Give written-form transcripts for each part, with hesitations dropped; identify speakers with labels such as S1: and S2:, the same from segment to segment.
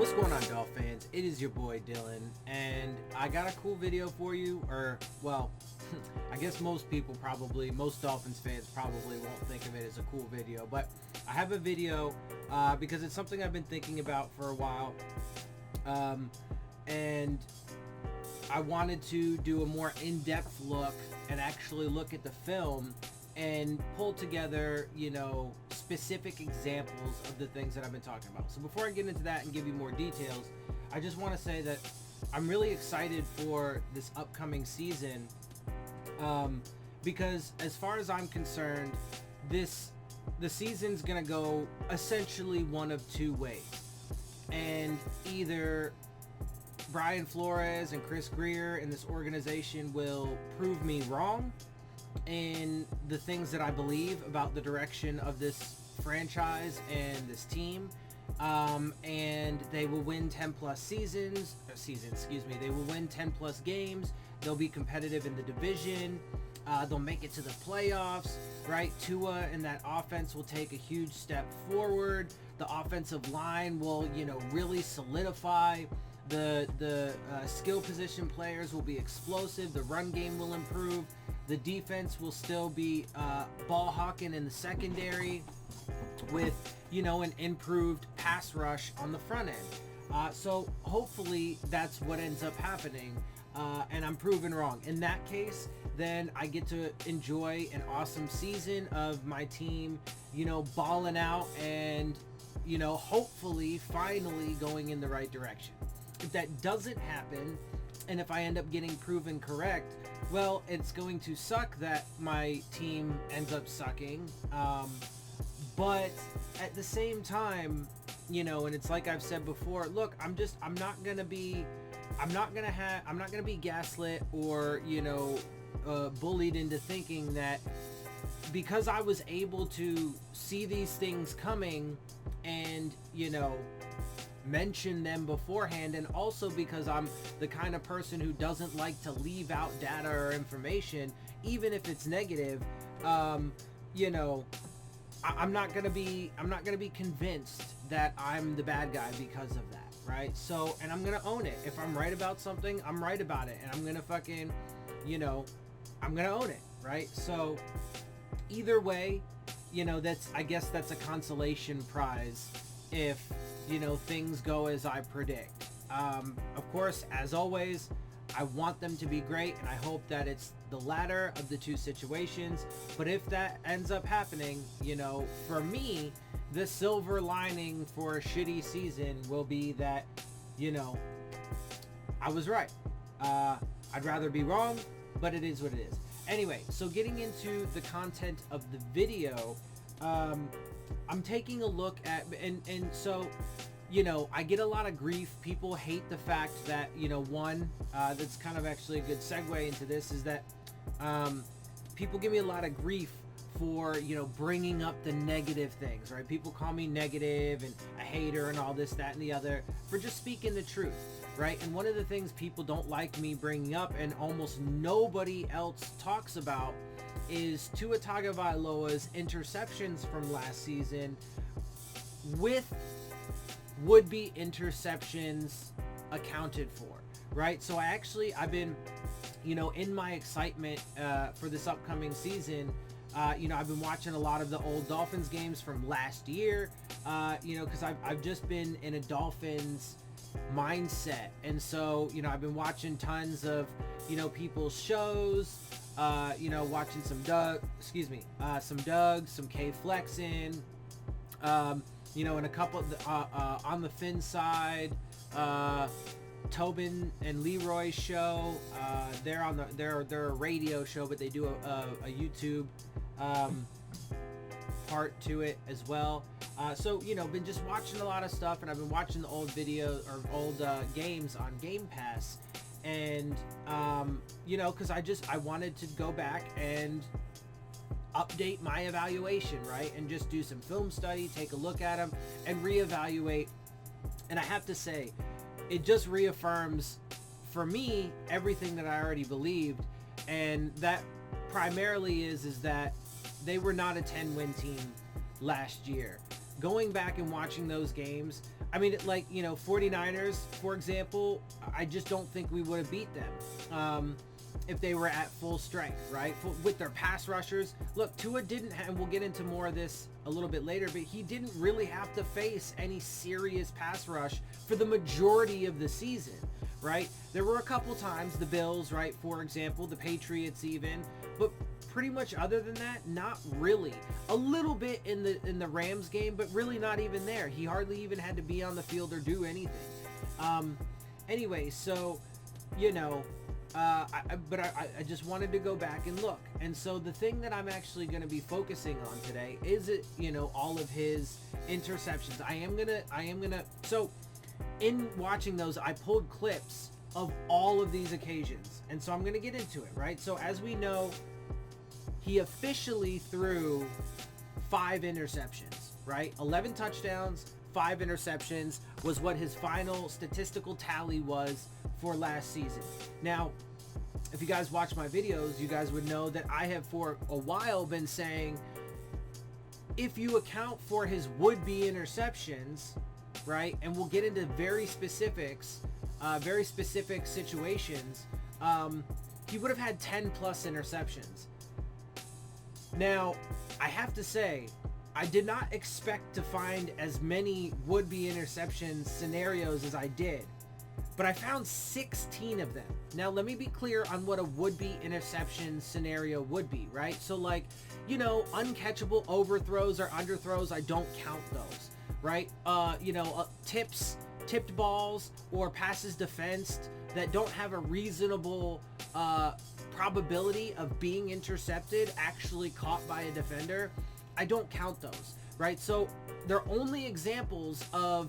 S1: What's going on, Dolphins? It is your boy Dillon, and I got a cool video for you, or, well, I guess most Dolphins fans probably won't think of it as a cool video, but I have a video because it's something I've been thinking about for a while, and I wanted to do a more in-depth look and actually look at the film and pull together, specific examples of the things that I've been talking about. So before I get into that and give you more details, I just want to say that I'm really excited for this upcoming season, because as far as I'm concerned, the season's gonna go essentially one of two ways, and either Brian Flores and Chris Greer and this organization will prove me wrong in the things that I believe about the direction of this franchise and this team, and they will win 10 plus seasons. They will win 10 plus games. They'll be competitive in the division. They'll make it to the playoffs, right? Tua and that offense will take a huge step forward. The offensive line will, really solidify. The skill position players will be explosive. The run game will improve. The defense will still be ball hawking in the secondary with, an improved pass rush on the front end. So hopefully that's what ends up happening, and I'm proven wrong. In that case, then I get to enjoy an awesome season of my team, balling out and, hopefully finally going in the right direction. If that doesn't happen, and if I end up getting proven correct, well, it's going to suck that my team ends up sucking. But at the same time, and it's like I've said before, look, I'm not gonna be gaslit or, bullied into thinking that because I was able to see these things coming and, mention them beforehand, and also because I'm the kind of person who doesn't like to leave out data or information, even if it's negative, I'm not gonna be convinced that I'm the bad guy because of that, right? So, and I'm gonna own it. If I'm right about something, I'm right about it, and I'm gonna fucking, I'm gonna own it, right? So, either way, I guess that's a consolation prize if things go as I predict. Of course, as always, I want them to be great, and I hope that it's the latter of the two situations. But if that ends up happening, for me, the silver lining for a shitty season will be that, I was right. I'd rather be wrong, but it is what it is. Anyway, so getting into the content of the video, I'm taking a look at, and so, I get a lot of grief. People hate the fact that, that's kind of actually a good segue into this, is that people give me a lot of grief for, bringing up the negative things, right? People call me negative and a hater and all this, that, and the other for just speaking the truth, right? And one of the things people don't like me bringing up, and almost nobody else talks about, is Tua Tagovailoa's interceptions from last season with would-be interceptions accounted for, right? So I've been, in my excitement for this upcoming season, I've been watching a lot of the old Dolphins games from last year, because I've just been in a Dolphins mindset, and so, I've been watching tons of, people's shows, watching some Doug, some K Flexin, and a couple of the, on the Phins side, Tobin and Leroy's show. They're a radio show, but they do a YouTube part to it as well. So been just watching a lot of stuff, and I've been watching the old videos or old games on Game Pass, and because I wanted to go back and update my evaluation, right? And just do some film study, take a look at them, and reevaluate. And I have to say, it just reaffirms, for me, everything that I already believed. And that primarily is that they were not a 10-win team last year. Going back and watching those games, I mean, like, 49ers, for example, I just don't think we would have beat them if they were at full strength, right? With their pass rushers. Look, Tua didn't have, and we'll get into more of this a little bit later, but he didn't really have to face any serious pass rush for the majority of the season, right? There were a couple times, the Bills, right, for example, the Patriots even, but pretty much other than that, not really. A little bit in the Rams game, but really not even there. He hardly even had to be on the field or do anything. Anyway, so, I just wanted to go back and look. And so the thing that I'm actually going to be focusing on today is all of his interceptions. I am gonna, so in watching those, I pulled clips of all of these occasions. And so I'm going to get into it, right? So as we know, he officially threw 5 interceptions, right? 11 touchdowns, 5 interceptions was what his final statistical tally was for last season. Now, if you guys watch my videos, you guys would know that I have for a while been saying, if you account for his would-be interceptions, right, and we'll get into very specific situations, he would have had 10 plus interceptions. Now, I have to say, I did not expect to find as many would-be interception scenarios as I did, but I found 16 of them. Now, let me be clear on what a would-be interception scenario would be, right? So, like, uncatchable overthrows or underthrows, I don't count those, right? Tipped balls or passes defensed that don't have a reasonable probability of being intercepted, actually caught by a defender, I don't count those, right? So they're only examples of,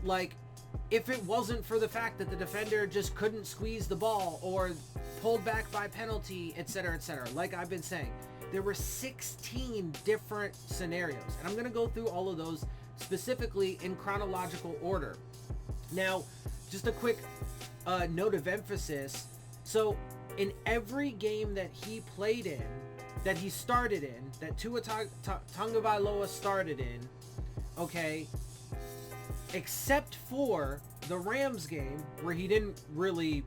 S1: like, if it wasn't for the fact that the defender just couldn't squeeze the ball or pulled back by penalty, etc., etc. Like I've been saying, there were 16 different scenarios, and I'm going to go through all of those specifically in chronological order. Now, just a quick note of emphasis. So in every game that he played in, that he started in, that Tua Tagovailoa started in, okay, except for the Rams game where he didn't really,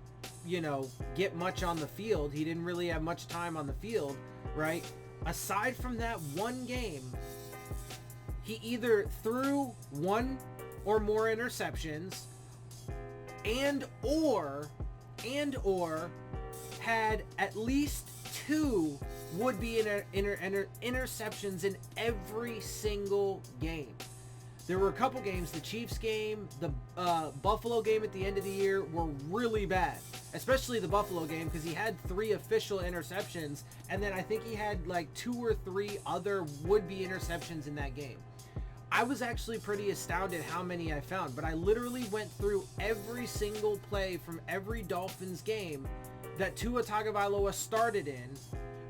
S1: get much on the field. He didn't really have much time on the field, right? Aside from that one game, he either threw 1 or more interceptions and or had at least 2 would-be interceptions in every single game. There were a couple games, the Chiefs game, the Buffalo game at the end of the year, were really bad. Especially the Buffalo game, because he had 3 official interceptions, and then I think he had like 2 or 3 other would-be interceptions in that game. I was actually pretty astounded how many I found, but I literally went through every single play from every Dolphins game that Tua Tagovailoa started in,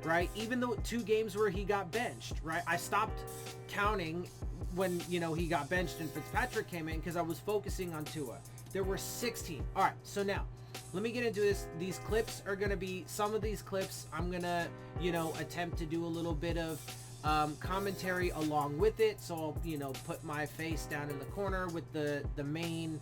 S1: right? Even though 2 games where he got benched, right? I stopped counting when, he got benched and Fitzpatrick came in because I was focusing on Tua. There were 16. All right, so now, let me get into this. These clips are going to be, some of these clips, I'm going to, attempt to do a little bit of commentary along with it. So I'll, put my face down in the corner with the main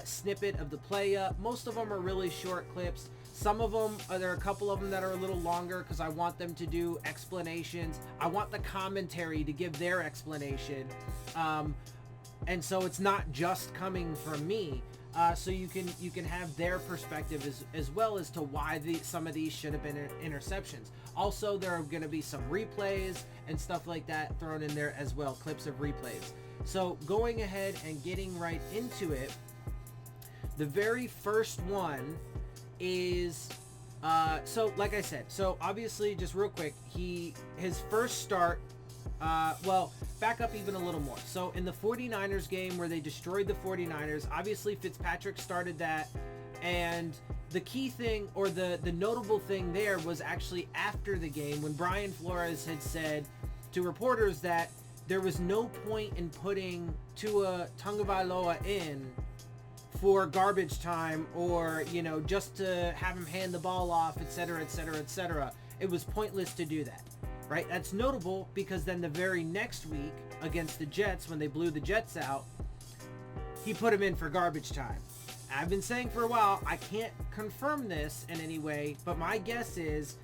S1: snippet of the play up. Most of them are really short clips. Some of them, there are a couple of them that are a little longer because I want them to do explanations. I want the commentary to give their explanation. And so it's not just coming from me. So you can have their perspective as well as to why some of these should have been interceptions. Also, there are going to be some replays and stuff like that thrown in there as well, clips of replays. So going ahead and getting right into it, the very first one is, so like I said, so obviously, just real quick, his first start, back up even a little more. So in the 49ers game where they destroyed the 49ers, obviously Fitzpatrick started that, and the key thing, or the notable thing there, was actually after the game when Brian Flores had said to reporters that there was no point in putting Tua Tagovailoa in for garbage time or, just to have him hand the ball off, etc., etc., etc. It was pointless to do that, right? That's notable because then the very next week, against the Jets when they blew the Jets out, he put him in for garbage time. I've been saying for a while, I can't confirm this in any way, but my guess is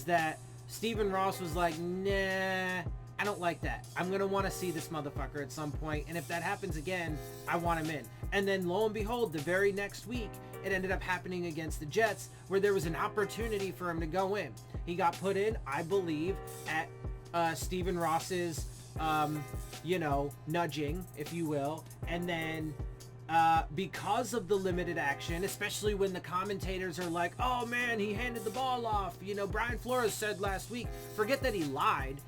S1: that Stephen Ross was like, nah, I don't like that. I'm going to want to see this motherfucker at some point, and if that happens again, I want him in. And then lo and behold, the very next week, it ended up happening against the Jets, where there was an opportunity for him to go in. He got put in, I believe, at Stephen Ross's, nudging, if you will, and then because of the limited action, especially when the commentators are like, oh man, he handed the ball off. Brian Flores said last week, forget that he lied,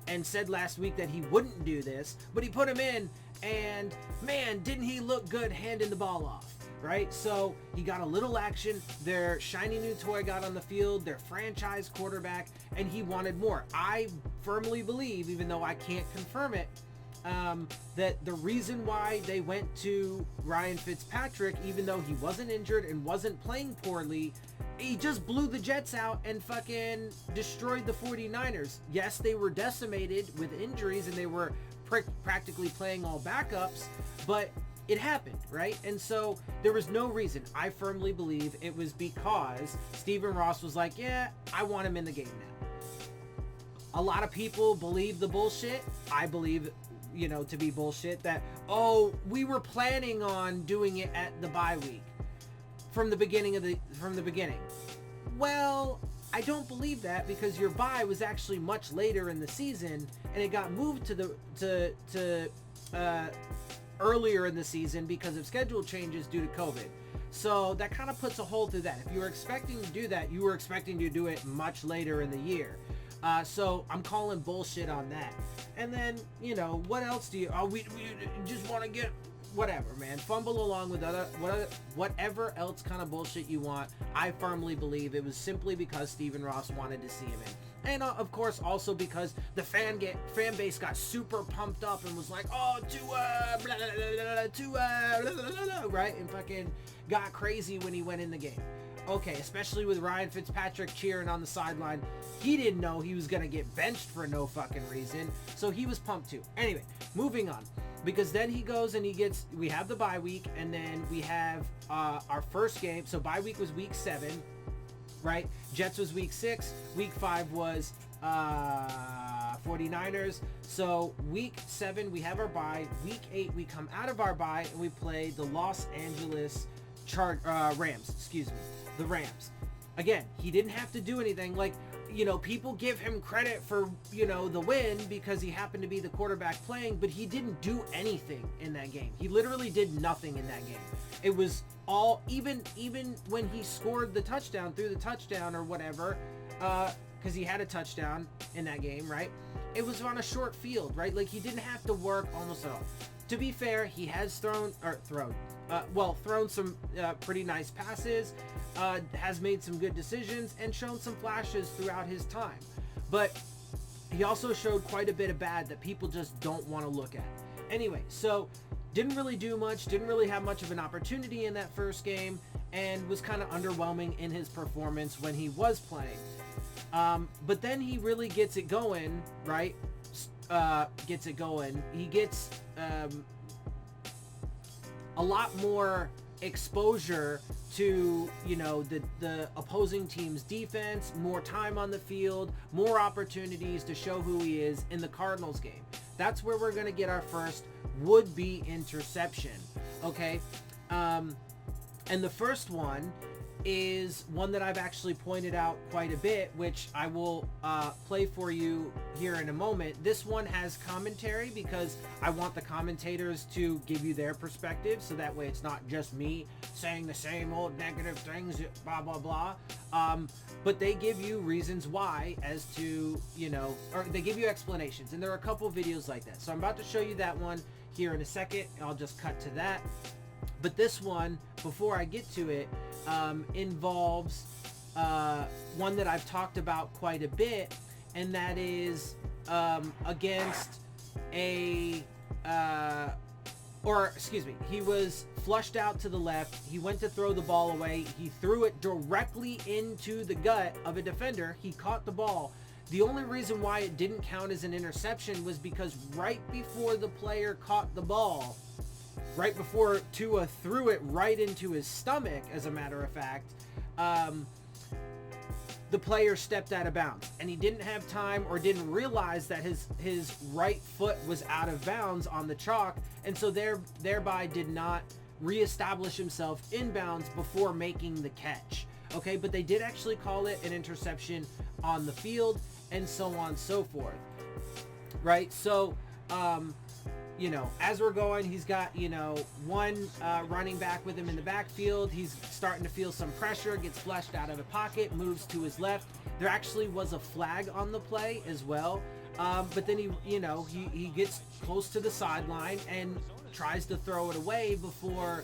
S1: and said last week that he wouldn't do this, but he put him in, and man, didn't he look good handing the ball off, right? So he got a little action. Their shiny new toy got on the field, their franchise quarterback, and he wanted more. I firmly believe, even though I can't confirm it, that the reason why they went to Ryan Fitzpatrick, even though he wasn't injured and wasn't playing poorly, he just blew the Jets out and fucking destroyed the 49ers. Yes, they were decimated with injuries and they were practically playing all backups, but it happened, right? And so there was no reason. I firmly believe it was because Stephen Ross was like, yeah, I want him in the game now. A lot of people believe the bullshit. I believe to be bullshit that, oh, we were planning on doing it at the bye week from the beginning. Well, I don't believe that, because your bye was actually much later in the season and it got moved to earlier in the season because of schedule changes due to COVID. So that kind of puts a hole through that. If you were expecting to do that, you were expecting to do it much later in the year. So I'm calling bullshit on that. And then, what else do you... Oh, we just want to get... Whatever, man. Fumble along with whatever else kind of bullshit you want. I firmly believe it was simply because Stephen Ross wanted to see him in. And, of course, also because the fan base got super pumped up and was like, oh, Tua, blah, blah, blah, blah, Tua, blah, blah, blah, blah, right? And fucking got crazy when he went in the game. Okay, especially with Ryan Fitzpatrick cheering on the sideline. He didn't know he was going to get benched for no fucking reason, so he was pumped too. Anyway, moving on. Because then he goes and we have the bye week, and then we have our first game. So bye week was week 7, right? Jets was week 6. Week 5 was 49ers. So week 7, we have our bye. Week 8, we come out of our bye, and we play the Los Angeles Rams. The Rams. Again, he didn't have to do anything. People give him credit for, the win because he happened to be the quarterback playing, but he didn't do anything in that game. He literally did nothing in that game. It was all, even when he scored the touchdown, threw the touchdown or whatever, because he had a touchdown in that game, right? It was on a short field, right? He didn't have to work almost at all. To be fair, he has thrown some pretty nice passes, has made some good decisions, and shown some flashes throughout his time. But he also showed quite a bit of bad that people just don't want to look at. Anyway, so didn't really do much, didn't really have much of an opportunity in that first game, and was kind of underwhelming in his performance when he was playing. But then he really gets it going, right? He gets a lot more exposure to the opposing team's defense, more time on the field, more opportunities to show who he is in the Cardinals game. That's where we're going to get our first would-be interception, okay? And the first one is one that I've actually pointed out quite a bit, which I will play for you here in a moment. This one has commentary because I want the commentators to give you their perspective, so that way it's not just me saying the same old negative things, blah, blah, blah. But they give you reasons why as to, or they give you explanations, and there are a couple videos like that. So I'm about to show you that one here in a second. I'll just cut to that. But this one, before I get to it, involves one that I've talked about quite a bit, and that is against he was flushed out to the left. He went to throw the ball away. He threw it directly into the gut of a defender. He caught the ball. The only reason why it didn't count as an interception was because right before the player caught the ball, right before Tua threw it right into his stomach, as a matter of fact, the player stepped out of bounds, and he didn't have time or didn't realize that his right foot was out of bounds on the chalk, and so thereby did not reestablish himself in bounds before making the catch. Okay, but they did actually call it an interception on the field, and so on and so forth. Right? So, you know, as we're going, he's got, you know, one running back with him in the backfield. He's starting to feel some pressure, gets flushed out of the pocket, moves to his left. There actually was a flag on the play as well. But then he gets close to the sideline and tries to throw it away before,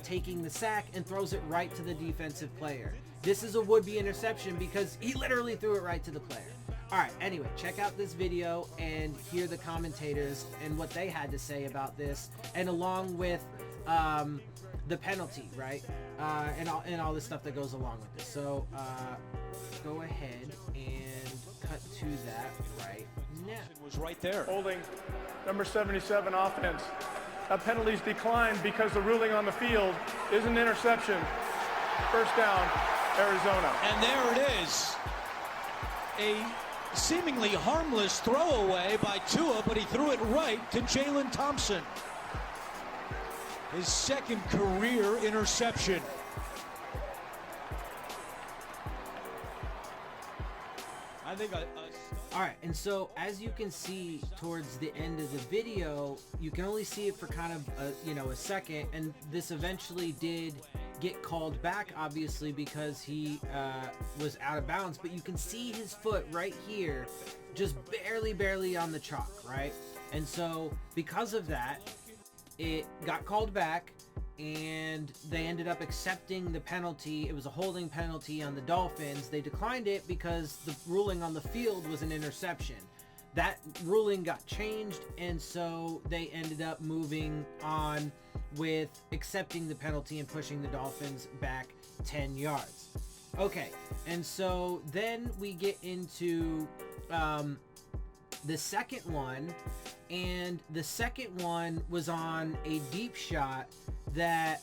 S1: taking the sack, and throws it right to the defensive player. This is a would-be interception because he literally threw it right to the player. All right, anyway, check out this video and hear the commentators and what they had to say about this, and along with the penalty, right? And all the stuff that goes along with this. So go ahead and cut to that right now.
S2: It was right there.
S3: Holding number 77 offense. That penalty's declined because the ruling on the field is an interception. First down, Arizona.
S2: And there it is. A seemingly harmless throwaway by Tua, but he threw it right to Jalen Thompson. His second career interception. I think
S1: all right, and so as you can see towards the end of the video, you can only see it for kind of a second, and this eventually did get called back, obviously, because he was out of bounds, but you can see his foot right here just barely on the chalk, right? And so because of that, it got called back, and they ended up accepting the penalty. It was a holding penalty on the Dolphins. They declined it because the ruling on the field was an interception. That ruling got changed, and so they ended up moving on with accepting the penalty and pushing the Dolphins back 10 yards. Okay, and so then we get into the second one, and the second one was on a deep shot that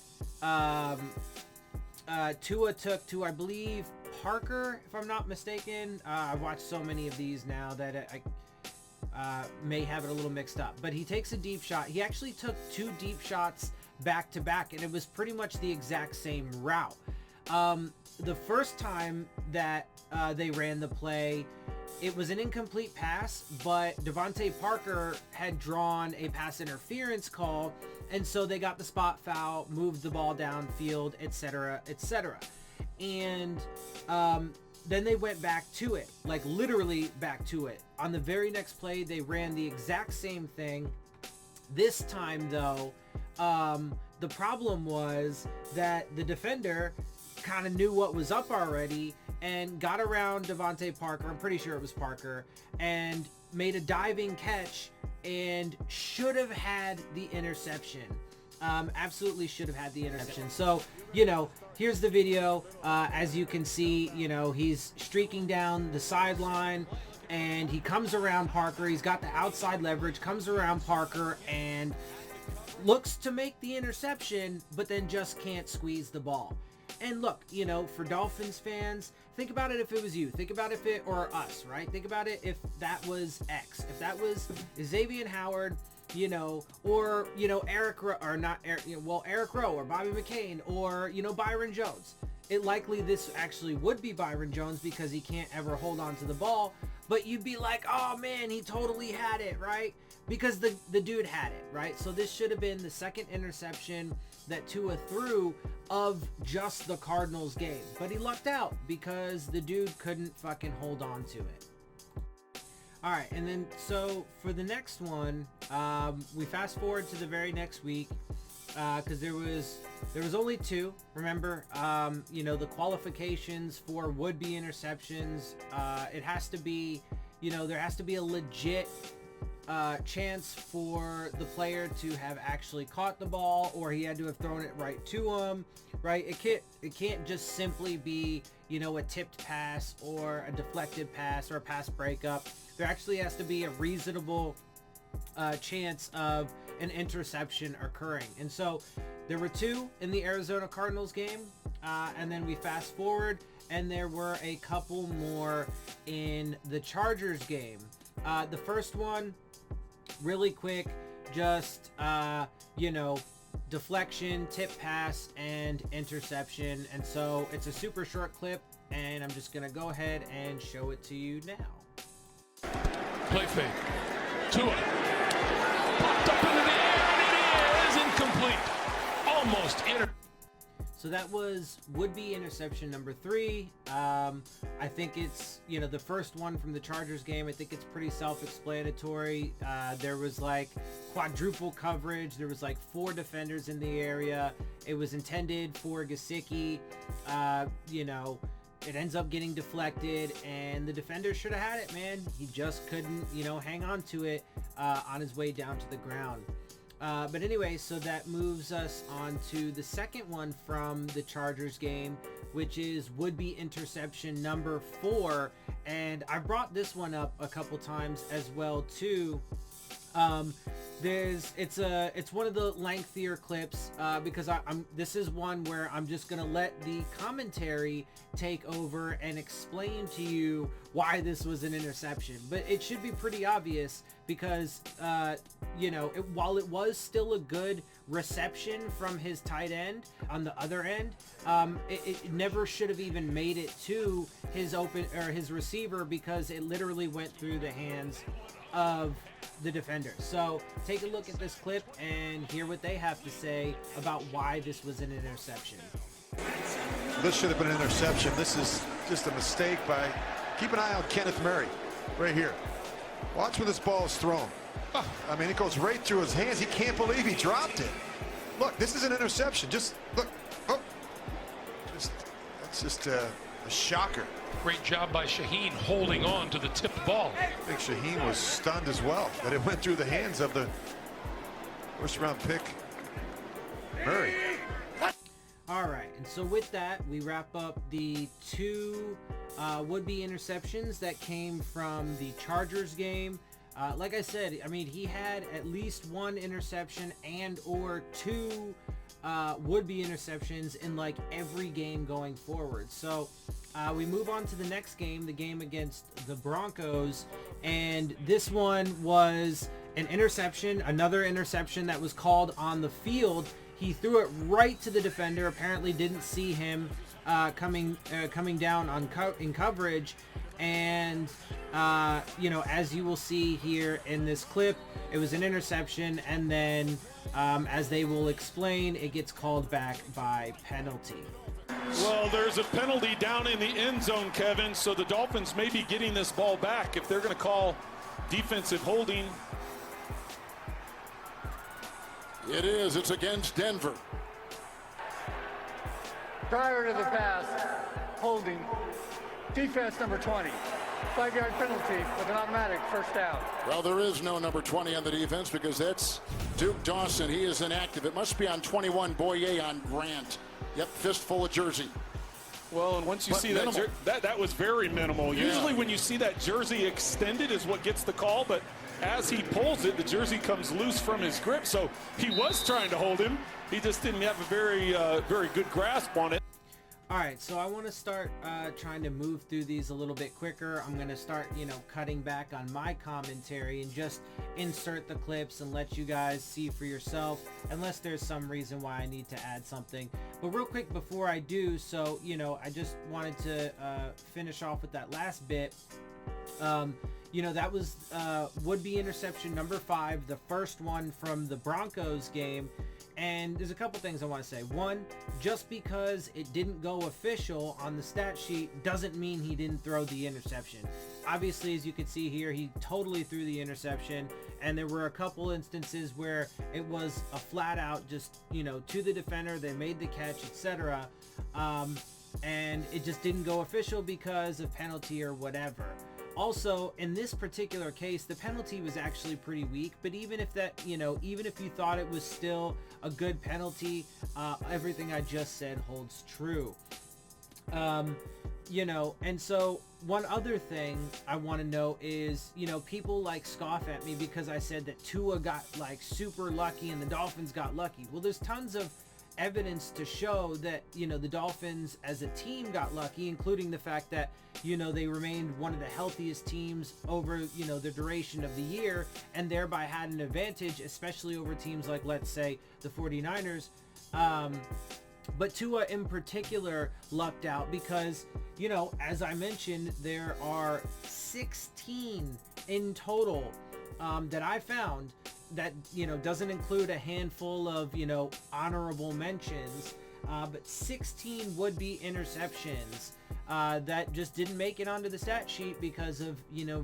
S1: Tua took to, I believe, Parker, if I'm not mistaken. I've watched so many of these now that I may have it a little mixed up. But he takes a deep shot. He actually took two deep shots back to back, and it was pretty much the exact same route. The first time that they ran the play, it was an incomplete pass, but Devontae Parker had drawn a pass interference call, and so they got the spot foul, moved the ball downfield, etc., etc. And then they went back to it, like literally back to it. On the very next play, they ran the exact same thing. This time, though, the problem was that the defender kind of knew what was up already and got around Devontae Parker, I'm pretty sure it was Parker, and made a diving catch and should have had the interception. Absolutely should have had the interception. So, here's the video. As you can see, he's streaking down the sideline, and he comes around Parker. He's got the outside leverage, comes around Parker, and looks to make the interception, but then just can't squeeze the ball. And look, for Dolphins fans, think about it if it was you. Think about if it, or us, right? Think about it if that was X. If that was Xavier Howard, or, Eric Rowe, or not, Eric Rowe, or Bobby McCain, or, Byron Jones. It likely this actually would be Byron Jones because he can't ever hold on to the ball. But you'd be like, oh man, he totally had it, right? Because the dude had it, right? So this should have been the second interception that Tua threw of just the Cardinals game. But he lucked out because the dude couldn't fucking hold on to it. All right, and then so for the next one, we fast forward to the very next week because there was only two. Remember, the qualifications for would-be interceptions. It has to be, there has to be a legit chance for the player to have actually caught the ball, or he had to have thrown it right to him, right? It can't just simply be, you know, a tipped pass or a deflected pass or a pass breakup. There actually has to be a reasonable chance of an interception occurring. And so there were 2 in the Arizona Cardinals game, and then we fast forward and there were a couple more in the Chargers game. The first one, really quick, just you know, deflection, tip pass, and interception. And so it's a super short clip, and I'm just gonna go ahead and show it to you now.
S4: Play fake. Tua. Popped up into the air, and it is incomplete. Almost inter.
S1: So that was would-be interception number 3. I think it's, you know, the first one from the Chargers game. I think it's pretty self-explanatory. There was like quadruple coverage. There was like 4 defenders in the area. It was intended for Gesicki. You know, it ends up getting deflected, and the defender should have had it, man. He just couldn't, you know, hang on to it on his way down to the ground. But anyway, so that moves us on to the second one from the Chargers game, which is would-be interception number 4. And I brought this one up a couple times as well too. It's one of the lengthier clips because this is one where I'm just gonna let the commentary take over and explain to you why this was an interception. But it should be pretty obvious because you know, while it was still a good reception from his tight end on the other end, it never should have even made it to his receiver, because it literally went through the hands of the defender. So take a look at this clip and hear what they have to say about why this was an interception.
S5: This should have been an interception. This is just a mistake by, keep an eye on Kenneth Murray right here. Watch where this ball is thrown. I mean, it goes right through his hands. He can't believe he dropped it. Look, this is an interception. Just look. Oh, that's just a shocker.
S4: Great job by Shaheen holding on to the tipped ball.
S5: I think Shaheen was stunned as well that it went through the hands of the first-round pick, Murray.
S1: All right, and so with that, we wrap up the 2 would-be interceptions that came from the Chargers game. Like I said, I mean, he had at least 1 interception and or 2 would-be interceptions in like every game going forward. So we move on to the next game, the game against the Broncos, and this one was an interception, another interception that was called on the field. He threw it right to the defender, apparently didn't see him coming down in coverage. And you know, as you will see here in this clip, it was an interception, and then as they will explain, it gets called back by penalty.
S6: Well, there's a penalty down in the end zone, Kevin, so the Dolphins may be getting this ball back if they're going to call defensive holding.
S7: It is. It's against Denver.
S8: Prior to the pass, holding, defense number 20. 5-yard penalty with an automatic first down.
S7: Well, there is no number 20 on the defense because that's Duke Dawson. He is inactive. It must be on 21, Boyer on Grant. Yep, fistful of jersey.
S6: Well, and once you see that was very minimal.
S7: Yeah.
S6: Usually when you see that jersey extended is what gets the call, but as he pulls it, the jersey comes loose from his grip. So he was trying to hold him. He just didn't have a very good grasp on it.
S1: All right, so I want to start trying to move through these a little bit quicker. I'm going to start, you know, cutting back on my commentary and just insert the clips and let you guys see for yourself, unless there's some reason why I need to add something. But real quick before I do, so, you know, I just wanted to finish off with that last bit. You know, that was would-be interception number 5, the first one from the Broncos game. And there's a couple things I want to say. One, just because it didn't go official on the stat sheet doesn't mean he didn't throw the interception. Obviously, as you can see here, he totally threw the interception, and there were a couple instances where it was a flat out just, you know, to the defender, they made the catch, etc. And it just didn't go official because of penalty or whatever. Also, in this particular case, the penalty was actually pretty weak, but even if that, even if you thought it was still a good penalty, everything I just said holds true. And so one other thing I want to know is, people scoff at me because I said that Tua got super lucky and the Dolphins got lucky. Well, there's tons of evidence to show that, the Dolphins as a team got lucky, including the fact that, they remained one of the healthiest teams over, the duration of the year, and thereby had an advantage, especially over teams like, let's say, the 49ers. But Tua in particular lucked out because, as I mentioned, there are 16 in total that I found that, doesn't include a handful of, honorable mentions, but 16 would-be interceptions that just didn't make it onto the stat sheet because of,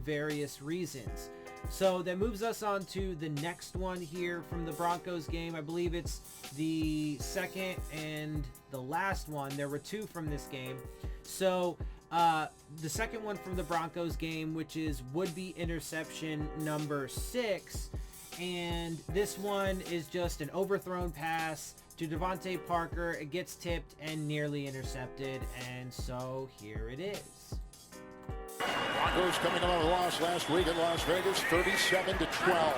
S1: various reasons. So that moves us on to the next one here from the Broncos game. I believe it's the second and the last one. There were two from this game. So the second one from the Broncos game, which is would-be interception number 6. And this one is just an overthrown pass to Devontae Parker. It gets tipped and nearly intercepted. And so here it is.
S7: Broncos coming out of a loss last week in Las Vegas, 37-12.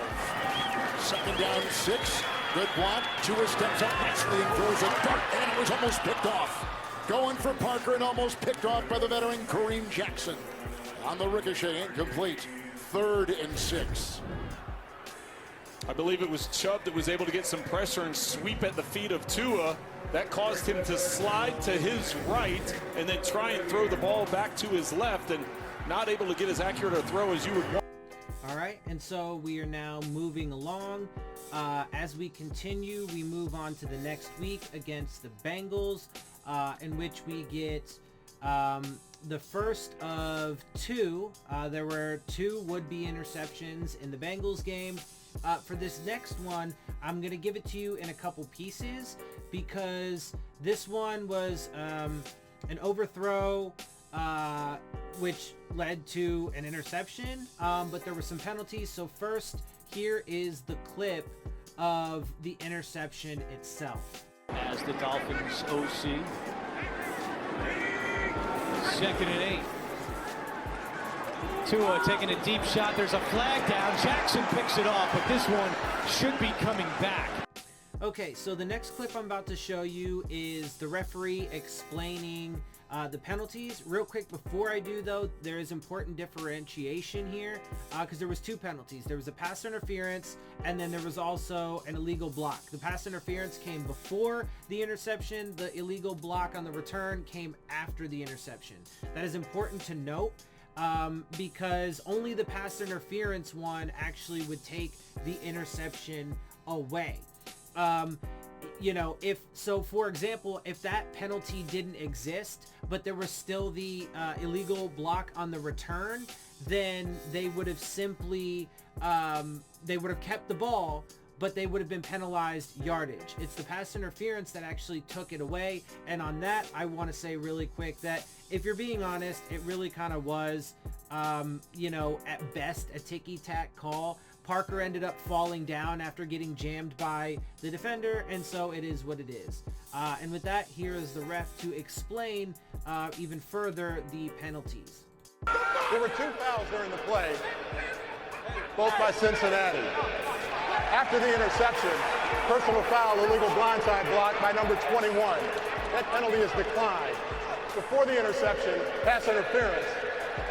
S7: Second down, 6. Good block. Tua steps up nicely and throws a dart, and it was almost picked off. Going for Parker and almost picked off by the veteran Kareem Jackson. On the ricochet, incomplete. 3rd and 6.
S6: I believe it was Chubb that was able to get some pressure and sweep at the feet of Tua. That caused him to slide to his right and then try and throw the ball back to his left, and not able to get as accurate a throw as you would want.
S1: All right, and so we are now moving along. As we continue, we move on to the next week against the Bengals, in which we get the first of 2. There were 2 would-be interceptions in the Bengals game. For this next one, I'm going to give it to you in a couple pieces because this one was an overthrow, which led to an interception, but there were some penalties. So first, here is the clip of the interception itself.
S2: As the Dolphins OC. 2nd and 8. Tua taking a deep shot. There's a flag down. Jackson picks it off, but this one should be coming back.
S1: Okay, so the next clip I'm about to show you is the referee explaining the penalties. Real quick before I do, though, there is important differentiation here because there was 2 penalties. There was a pass interference, and then there was also an illegal block. The pass interference came before the interception. The illegal block on the return came after the interception. That is important to note. Because only the pass interference one actually would take the interception away. For example, if that penalty didn't exist, but there was still the illegal block on the return, then they would have simply, they would have kept the ball, but they would have been penalized yardage. It's the pass interference that actually took it away. And on that, I want to say really quick that if you're being honest, it really kind of was, at best a ticky-tack call. Parker ended up falling down after getting jammed by the defender, and so it is what it is. And with that, here is the ref to explain even further the penalties.
S3: There were 2 fouls during the play, both by Cincinnati. After the interception, personal foul, illegal blindside block by number 21. That penalty is declined. Before the interception, pass interference,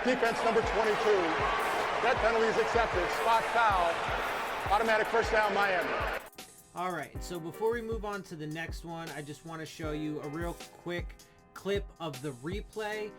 S3: defense number 22. That penalty is accepted. Spot foul. Automatic first down, Miami.
S1: All right, so before we move on to the next one, I just want to show you a real quick clip of the replay,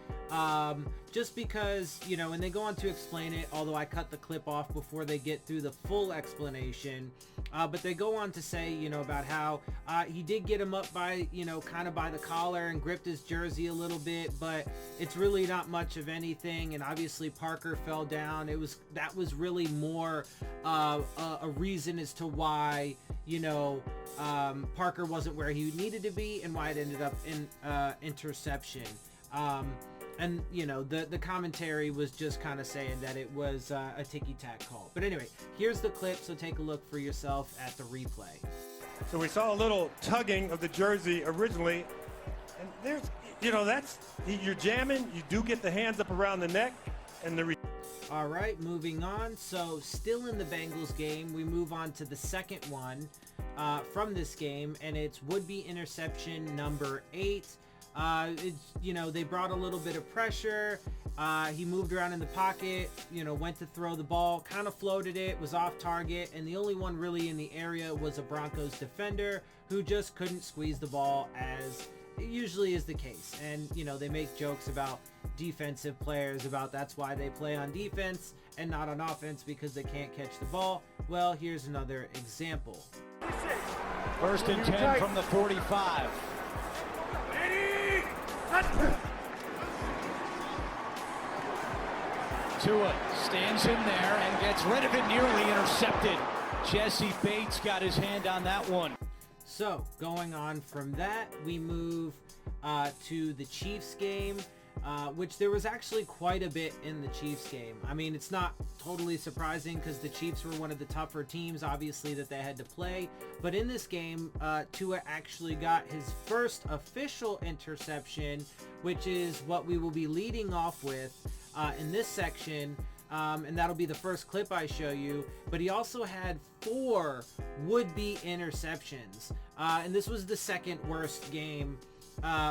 S1: just because, when they go on to explain it, although I cut the clip off before they get through the full explanation, but they go on to say, about how he did get him up by, kind of by the collar and gripped his jersey a little bit, but it's really not much of anything. And obviously Parker fell down. That was really more a reason as to why, Parker wasn't where he needed to be and why it ended up in interception. And, you know, the commentary was just kind of saying that it was a ticky-tack call. But anyway, here's the clip, so take a look for yourself at the replay.
S9: So we saw a little tugging of the jersey originally. And there's, you know, that's, you're jamming, you do get the hands up around the neck, and the...
S1: All right, moving on. So still in the Bengals game, we move on to the second one from this game, and it's would-be interception number 8. It's, you know, they brought a little bit of pressure. He moved around in the pocket, you know, went to throw the ball, kind of floated it, was off target, and the only one really in the area was a Broncos defender who just couldn't squeeze the ball, as it usually is the case. And, you know, they make jokes about defensive players about that's why they play on defense and not on offense, because they can't catch the ball. Well, here's another example.
S2: 1st and 10 from the 45. Tua stands in there and gets rid of it, nearly intercepted. Jesse Bates got his hand on that one.
S1: So going on from that, we move to the Chiefs game, which there was actually quite a bit in the Chiefs game. I mean, it's not totally surprising because the Chiefs were one of the tougher teams, obviously, that they had to play. But in this game, Tua actually got his first official interception, which is what we will be leading off with in this section. And that'll be the first clip I show you. But he also had 4 would-be interceptions. And this was the second worst game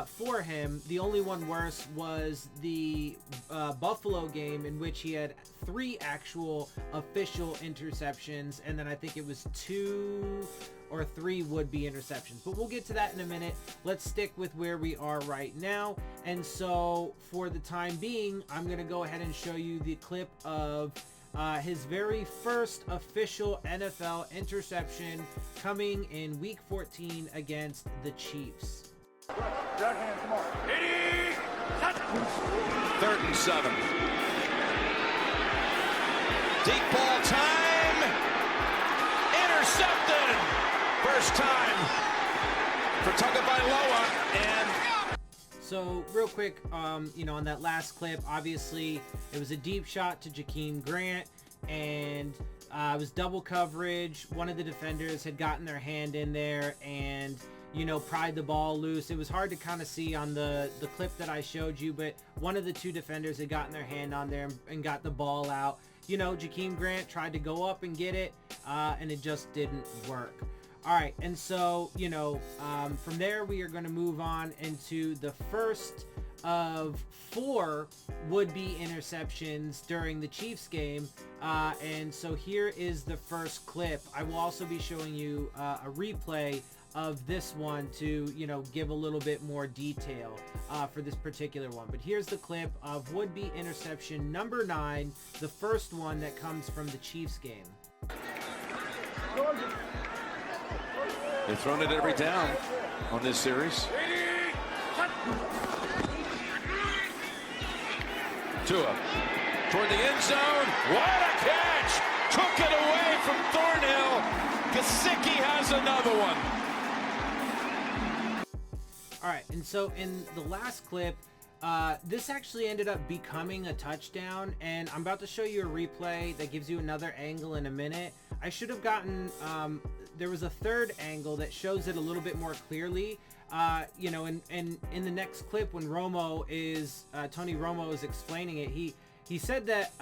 S1: for him. The only one worse was the Buffalo game, in which he had 3 actual official interceptions, and then I think it was 2 or 3 would-be interceptions. But we'll get to that in a minute. Let's stick with where we are right now. And so for the time being, I'm going to go ahead and show you the clip of his very first official NFL interception coming in Week 14 against the Chiefs.
S2: 3rd and 7. Deep ball time. Intercepted. First time for Tagovailoa. And
S1: so real quick, you know, on that last clip, obviously it was a deep shot to Jakeem Grant, and it was double coverage. One of the defenders had gotten their hand in there and, you know, pried the ball loose. It was hard to kind of see on the clip that I showed you, but one of the 2 defenders had gotten their hand on there and got the ball out. You know, Jakeem Grant tried to go up and get it, and it just didn't work. All right, and so, you know, from there we are going to move on into the first of 4 would-be interceptions during the Chiefs game. And so here is the first clip. I will also be showing you a replay of this one to, you know, give a little bit more detail for this particular one. But here's the clip of would-be interception number 9, the first one that comes from the Chiefs game.
S2: they've thrown it every down on this series. Tua toward the end zone. What a catch! Took it away from Thornhill. Gesicki has another one.
S1: All right, and so in the last clip, this actually ended up becoming a touchdown, and I'm about to show you a replay that gives you another angle in a minute. I should have gotten, there was a third angle that shows it a little bit more clearly. You know, and in the next clip, when Tony Romo is explaining it, he said that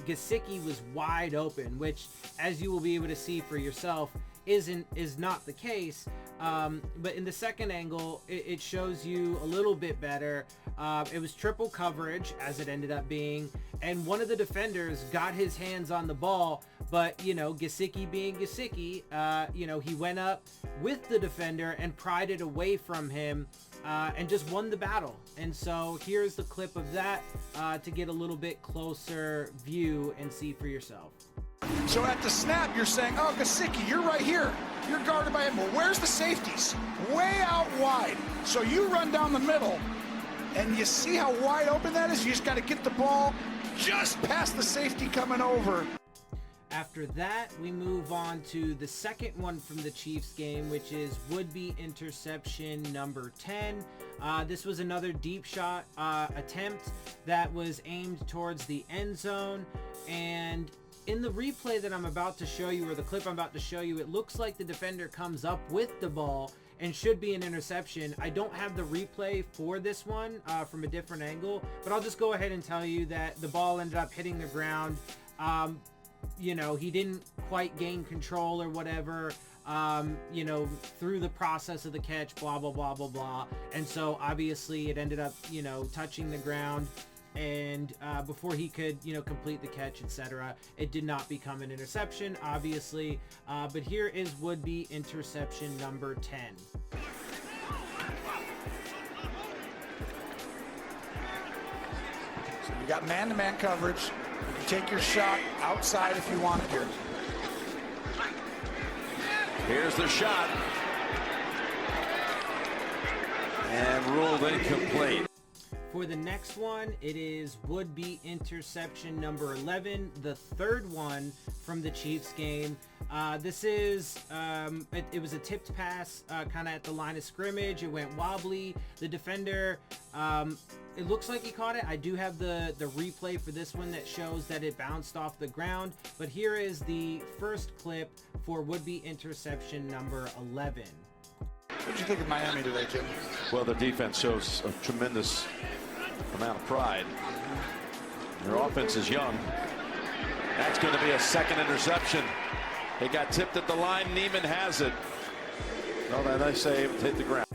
S1: Gesicki was wide open, which, as you will be able to see for yourself, is not the case. But in the second angle, it shows you a little bit better. It was triple coverage, as it ended up being, and one of the defenders got his hands on the ball, but, you know, Gesicki being Gesicki, you know, he went up with the defender and pried it away from him, and just won the battle. And so here's the clip of that to get a little bit closer view and see for yourself.
S10: So at the snap, you're saying, oh, Gesicki, you're right here. You're guarded by him. Well, where's the safeties? Way out wide. So you run down the middle, and you see how wide open that is? You just got to get the ball just past the safety coming over.
S1: After that, we move on to the second one from the Chiefs game, which is would-be interception number 10. This was another deep shot attempt that was aimed towards the end zone. And in the replay that I'm about to show you, or the clip I'm about to show you, it looks like the defender comes up with the ball and should be an interception. I don't have the replay for this one from a different angle, but I'll just go ahead and tell you that the ball ended up hitting the ground. You know, he didn't quite gain control or whatever, you know, through the process of the catch, blah, blah, blah, blah, blah. And so obviously it ended up, you know, touching the ground, and before he could, you know, complete the catch, etc., it did not become an interception, obviously. But here is would-be interception number 10.
S10: So you got man-to-man coverage. You can take your shot outside if you want it here.
S11: Here's the shot. And ruled incomplete.
S1: For the next one, it is would-be interception number 11, the third one from the Chiefs game. This is, it was a tipped pass kind of at the line of scrimmage. It went wobbly. The defender, it looks like he caught it. I do have the replay for this one that shows that it bounced off the ground. But here is the first clip for would-be interception number 11.
S10: What did you think of Miami today, Jim?
S11: Well, the defense shows a tremendous amount of pride. Their offense is young. That's going to be a second interception. It got tipped at the line. Neiman has it. Well, then they say it hit the ground.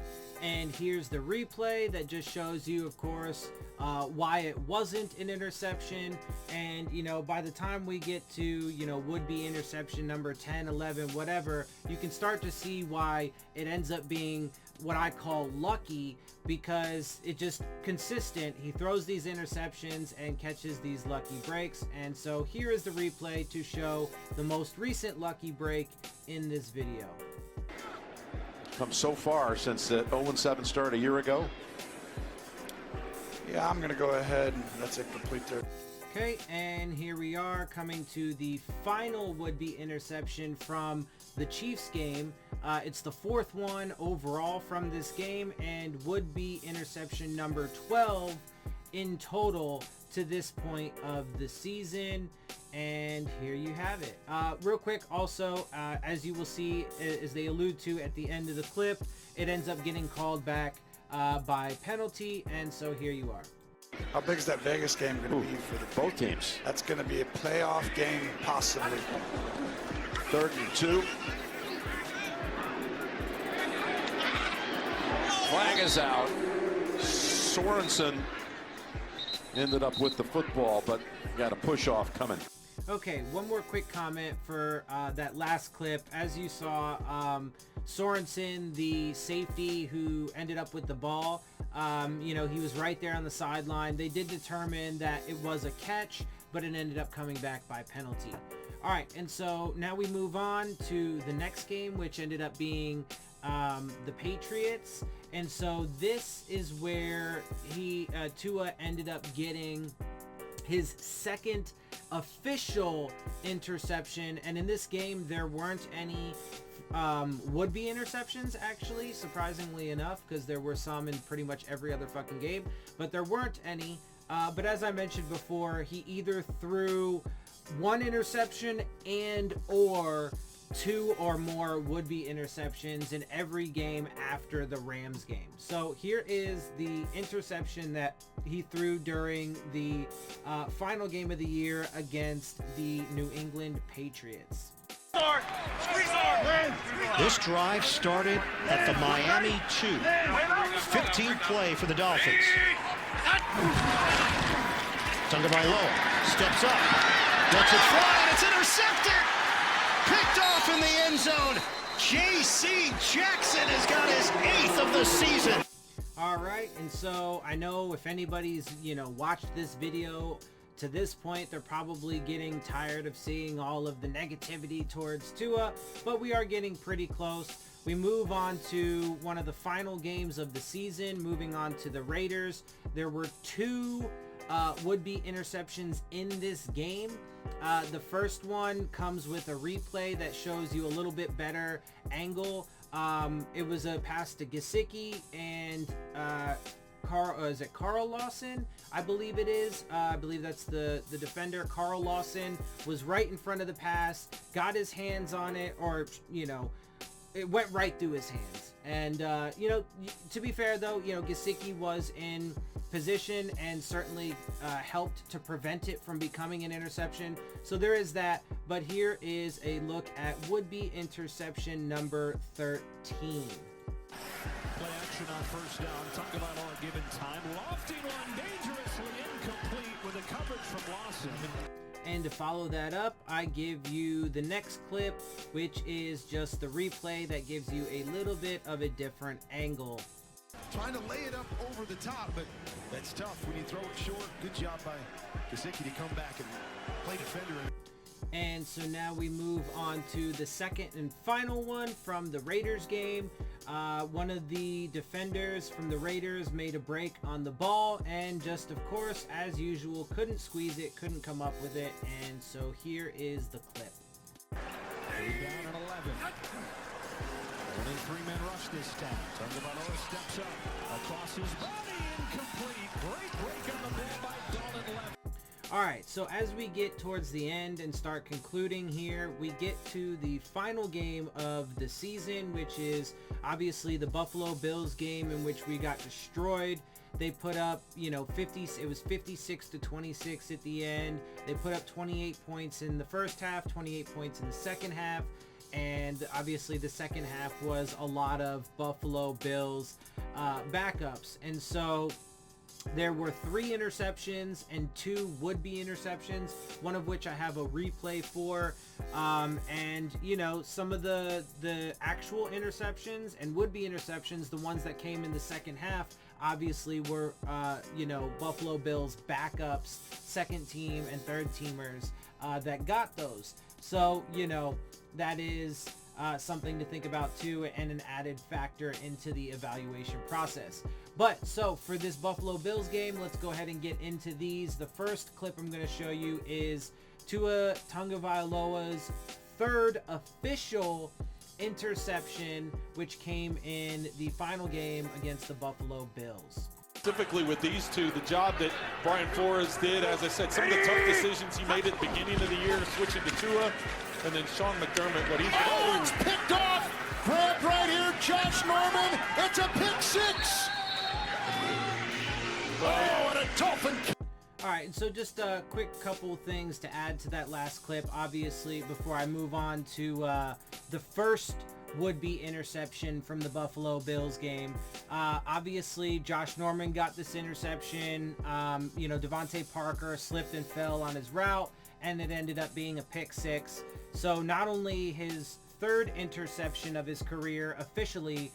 S1: And here's the replay that just shows you, of course, why it wasn't an interception. And, you know, by the time we get to, you know, would-be interception number 10, 11, whatever, you can start to see why it ends up being what I call lucky, because it just consistent. He throws these interceptions and catches these lucky breaks. And so here is the replay to show the most recent lucky break in this video.
S11: Come so far since the 0-7 start a year ago.
S10: Yeah, I'm going to go ahead. That's it, complete there.
S1: Okay, and here we are coming to the final would-be interception from the Chiefs game. It's the fourth one overall from this game, and would-be interception number 12 in total to this point of the season. And here you have it. Real quick, also, as you will see, as they allude to at the end of the clip, it ends up getting called back by penalty, and so here you are.
S10: How big is that Vegas game going to be for the
S11: both teams?
S10: That's going to be a playoff game, possibly.
S11: 3rd and 2. Flag is out. Sorensen ended up with the football, but got a push off coming.
S1: Okay, one more quick comment for that last clip. As you saw, Sorensen, the safety who ended up with the ball, you know, he was right there on the sideline. They did determine that it was a catch, but it ended up coming back by penalty. All right, and so now we move on to the next game, which ended up being the Patriots. And so this is where Tua ended up getting his second official interception. And in this game, there weren't any would-be interceptions, actually, surprisingly enough, because there were some in pretty much every other fucking game, but there weren't any. But as I mentioned before, he either threw one interception and or 2 or more would-be interceptions in every game after the Rams game. So here is the interception that he threw during the final game of the year against the New England Patriots.
S2: This drive started at the Miami 2. 15 play for the Dolphins. Tagovailoa steps up, lets it fly, and it's intercepted! Picked off in the end zone. J.C. Jackson has got his 8th of the season.
S1: All right, and so I know if anybody's, you know, watched this video to this point, they're probably getting tired of seeing all of the negativity towards Tua, but we are getting pretty close. We move on to one of the final games of the season, moving on to the Raiders. There were 2 would-be interceptions in this game. The first one comes with a replay that shows you a little bit better angle. It was a pass to Gesicki and Carl Lawson? I believe it is. I believe that's the defender. Carl Lawson was right in front of the pass, got his hands on it, or, you know, it went right through his hands. And, you know, to be fair, though, you know, Gesicki was in position and certainly helped to prevent it from becoming an interception. So there is that. But here is a look at would-be interception number 13.
S2: Play action on first down. Tagovailoa given time. Lofting one, dangerously incomplete with a coverage from Lawson.
S1: And to follow that up, I give you the next clip, which is just the replay that gives you a little bit of a different angle.
S5: Trying to lay it up over the top, but that's tough when you throw it short. Good job by Gesicki to come back and play defender.
S1: And so now we move on to the second and final one from the Raiders game. One of the defenders from the Raiders made a break on the ball and just, of course, as usual, couldn't squeeze it, couldn't come up with it. And so here is the clip.
S2: Down at 11. Only 3 men rush this time. Tagovailoa steps up across his body, incomplete. Great break on the ball by Dillon left.
S1: All right, so as we get towards the end and start concluding here, we get to the final game of the season, which is obviously the Buffalo Bills game in which we got destroyed. They put up, you know, it was 56-26 at the end. They put up 28 points in the first half, 28 points in the second half. And obviously the second half was a lot of Buffalo Bills backups. And so there were 3 interceptions and 2 would-be interceptions, one of which I have a replay for. And, you know, some of the actual interceptions and would-be interceptions, the ones that came in the second half, obviously were, you know, Buffalo Bills backups, second team and third teamers that got those. So, you know, that is something to think about too, and an added factor into the evaluation process. But so for this Buffalo Bills game, let's go ahead and get into these. The first clip I'm going to show you is Tua Tagovailoa's 3rd official interception, which came in the final game against the Buffalo Bills.
S6: Specifically with these two, the job that Brian Flores did, as I said, some of the tough decisions he made at the beginning of the year, switching to Tua, and then Sean McDermott, what he's
S7: Oh, it's picked off! Grabbed right here, Josh Norman. It's a pick 6! Oh, and a Dolphin.
S1: All right, so just a quick couple things to add to that last clip, obviously, before I move on to the first would-be interception from the Buffalo Bills game. Obviously, Josh Norman got this interception. You know, Devontae Parker slipped and fell on his route, and it ended up being a pick 6. So not only his 3rd interception of his career officially,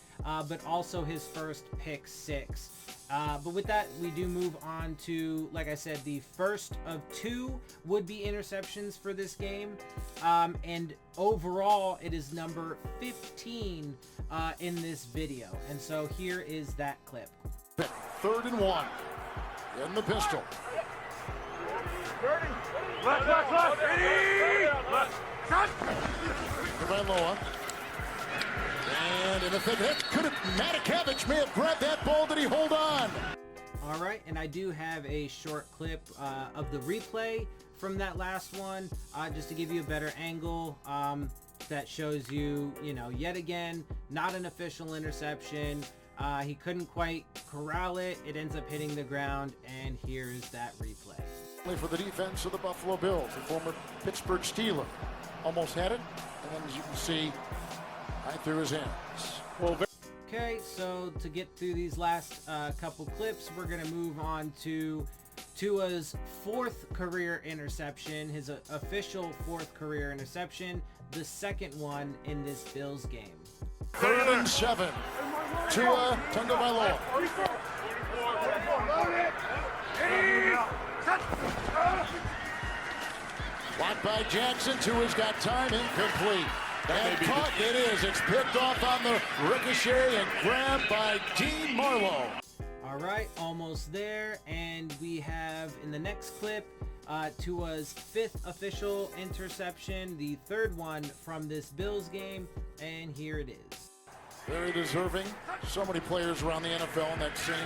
S1: but also his first pick 6. But with that, we do move on to, like I said, the first of 2 would-be interceptions for this game. And overall, it is number 15 in this video. And so here is that clip.
S7: 3rd and 1. In the pistol. Tagovailoa. And in the thick hit, Matakevich may have grabbed that ball. Did he hold on?
S1: All right, and I do have a short clip of the replay from that last one, just to give you a better angle that shows you, you know, yet again, not an official interception. He couldn't quite corral it. It ends up hitting the ground, and here's that replay.
S7: For the defense of the Buffalo Bills, the former Pittsburgh Steeler. Almost had it, and then as you can see, right through his hands.
S1: Okay, so to get through these last couple clips, we're going to move on to Tua's 4th career interception, his official 4th career interception, the second one in this Bills game.
S7: 3rd and 7. Tua Tagovailoa. Blocked by Jackson. Tua's got time, incomplete. And caught, it is. It's picked off on the ricochet and grabbed by Dean Marlowe.
S1: All right, almost there. And we have in the next clip Tua's 5th official interception, the 3rd one from this Bills game, and here it is.
S7: Very deserving. So many players around the NFL in that same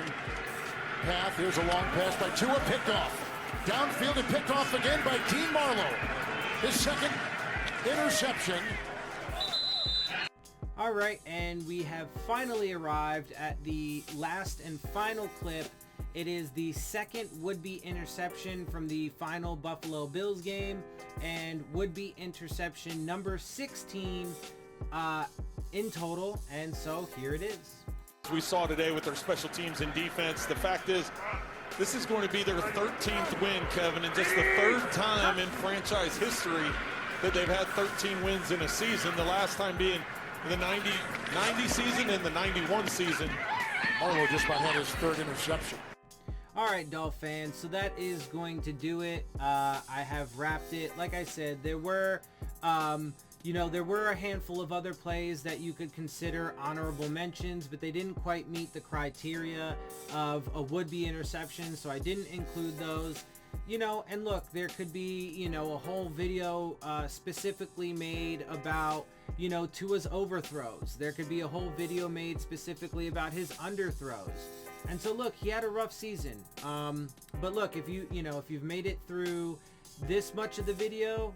S7: path. Here's a long pass by Tua, picked off. Downfield and picked off again by Dean Marlowe. His 2nd interception.
S1: All right, and we have finally arrived at the last and final clip. It is the 2nd would-be interception from the final Buffalo Bills game, and would-be interception number 16 in total, and so here it is.
S6: We saw today with their special teams and defense, the fact is, this is going to be their 13th win, Kevin, and just the 3rd time in franchise history that they've had 13 wins in a season, the last time being the 90 season and the 91 season.
S7: Marlowe just about had his 3rd interception.
S1: All right, Dolph fans, so that is going to do it. I have wrapped it. Like I said, there were a handful of other plays that you could consider honorable mentions, but they didn't quite meet the criteria of a would-be interception, so I didn't include those. And look, there could be, a whole video specifically made about, Tua's overthrows. There could be a whole video made specifically about his underthrows. And so look, he had a rough season. But look, if you've made it through this much of the video,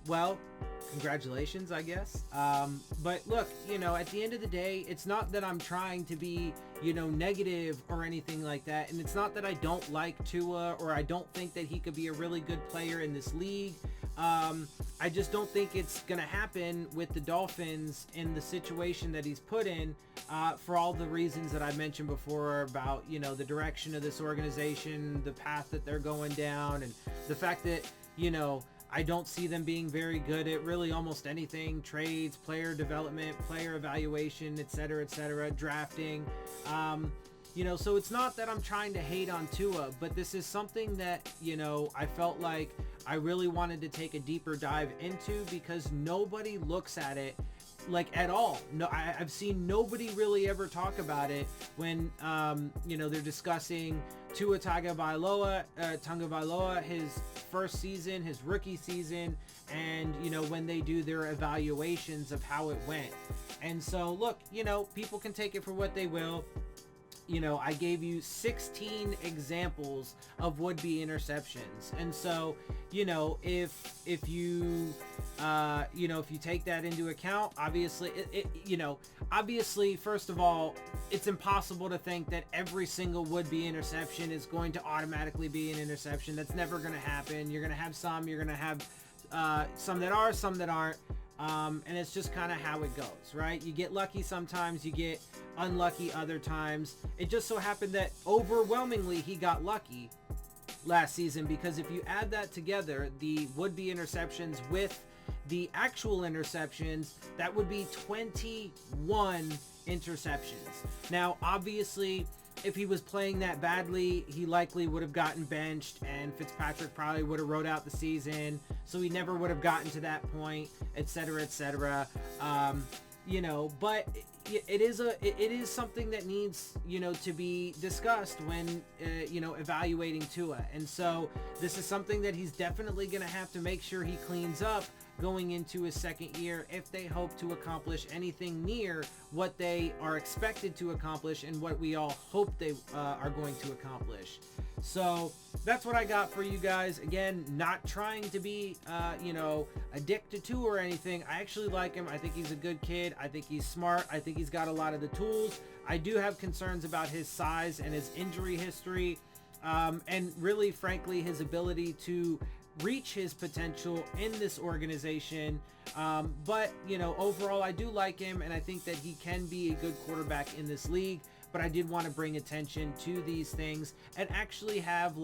S1: well, congratulations, I guess. But look, at the end of the day, it's not that I'm trying to be, negative or anything like that. And it's not that I don't like Tua or I don't think that he could be a really good player in this league. I just don't think it's going to happen with the Dolphins in the situation that he's put in, for all the reasons that I mentioned before about, the direction of this organization, the path that they're going down, and the fact that, I don't see them being very good at really almost anything: trades, player development, player evaluation, etc., drafting. So it's not that I'm trying to hate on Tua, but this is something that, I felt like I really wanted to take a deeper dive into, because nobody looks at it like at all. No, I've seen nobody really ever talk about it when, they're discussing Tua Tagovailoa, his first season, his rookie season, and, when they do their evaluations of how it went. And so, look, people can take it for what they will. I gave you 16 examples of would-be interceptions. And so, if you take that into account, obviously, obviously, first of all, it's impossible to think that every single would-be interception is going to automatically be an interception. That's never going to happen. You're going to have some, you're going to have some that are, some that aren't. And it's just kind of how it goes, right? You get lucky sometimes, you get unlucky other times. It just so happened that overwhelmingly he got lucky last season, because if you add that together, the would-be interceptions with the actual interceptions, that would be 21 interceptions. Now, obviously, if he was playing that badly, he likely would have gotten benched, and Fitzpatrick probably would have rode out the season, so he never would have gotten to that point, etc., etc. But it is something that needs, to be discussed when, evaluating Tua. And so this is something that he's definitely going to have to make sure he cleans up going into his 2nd year if they hope to accomplish anything near what they are expected to accomplish and what we all hope they are going to accomplish. So that's what I got for you guys. Again, not trying to be, a dick to Tua or anything. I actually like him. I think he's a good kid. I think he's smart. I think he's got a lot of the tools. I do have concerns about his size and his injury history, and really, frankly, his ability to reach his potential in this organization. But, overall, I do like him, and I think that he can be a good quarterback in this league. But I did want to bring attention to these things and actually have,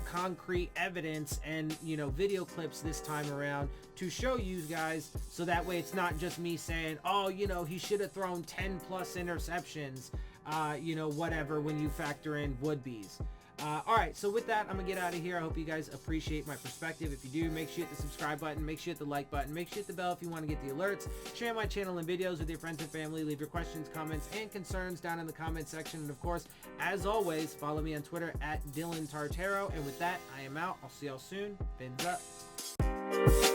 S1: concrete evidence and, video clips this time around to show you guys, so that way it's not just me saying, oh, he should have thrown 10 plus interceptions, whatever, when you factor in would-be's. All right, so with that, I'm going to get out of here. I hope you guys appreciate my perspective. If you do, make sure you hit the subscribe button. Make sure you hit the like button. Make sure you hit the bell if you want to get the alerts. Share my channel and videos with your friends and family. Leave your questions, comments, and concerns down in the comment section. And, of course, as always, follow me on Twitter at Dillon Tartaro. And with that, I am out. I'll see y'all soon. Phins up.